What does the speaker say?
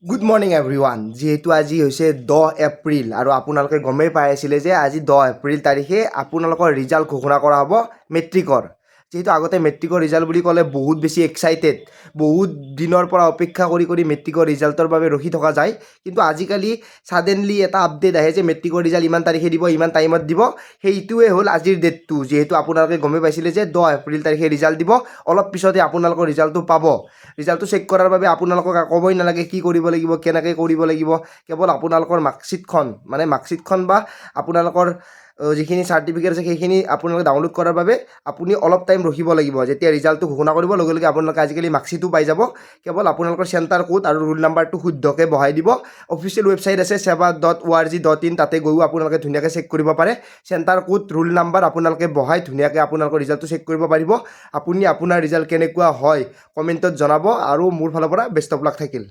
Good morning everyone. যিহেতু আজি হৈছে 10 এপ্ৰিল আৰু আপোনালোকে গমেই পাই আছিলে যে আজি 10 এপ্ৰিল তাৰিখে আপোনালোকৰ ৰিজাল্ট ঘোষণা কৰা হ'ব মেট্ৰিকৰ। যিহেতু আগতে মেট্ৰিকৰ ৰিজাল্ট বুলি ক'লে বহুত বেছি এক্সাইটেড, বহুত দিনৰ পৰা অপেক্ষা কৰি কৰি মেট্ৰিকৰ ৰিজাল্টৰ বাবে ৰখি থকা যায়। কিন্তু আজিকালি ছাডেনলি এটা আপডেট আহে যে মেট্ৰিকৰ ৰিজাল্ট ইমান তাৰিখে দিব, ইমান টাইমত দিব। সেইটোৱে হ'ল আজিৰ ডেটটো। যিহেতু আপোনালোকে গমেই পাইছিলে যে 10 এপ্ৰিল তাৰিখে ৰিজাল্ট দিব, অলপ পিছতে আপোনালোকৰ ৰিজাল্টটো পাব। ৰিজাল্টটো চেক কৰাৰ বাবে আপোনালোকক ক'বই নালাগে কি কৰিব লাগিব, কেনেকৈ কৰিব লাগিব। কেৱল আপোনালোকৰ মাৰ্কশ্বিটখন বা আপোনালোকৰ যিখিনি চাৰ্টিফিকেট আছে সেইখিনি আপোনালোকে ডাউনলোড কৰাৰ বাবে আপুনি অলপ টাইম ৰখিব লাগিব। যেতিয়া ৰিজাল্টটো ঘোষণা কৰিব লগে লগে আপোনালোকে আজিকালি মাৰ্কশ্বিটো পাই যাব। কেৱল আপোনালোকৰ চেণ্টাৰ কোড আৰু ৰোল নাম্বাৰটো শুদ্ধকৈ বহাই দিব। অফিচিয়েল ৱেবছাইট আছে seva.org.in, তাতে গৈও আপোনালোকে ধুনীয়াকৈ চেক কৰিব পাৰে। চেণ্টাৰ কোড, ৰোল নাম্বাৰ আপোনালোকে বহাই ধুনীয়াকৈ আপোনালোকৰ ৰিজাল্টটো চেক কৰিব পাৰিব। আপুনি আপোনাৰ ৰিজাল্ট কেনেকুৱা হয় কমেণ্টত জনাব আৰু মোৰ ফালৰ পৰা বেষ্ট অফ লাক থাকিল।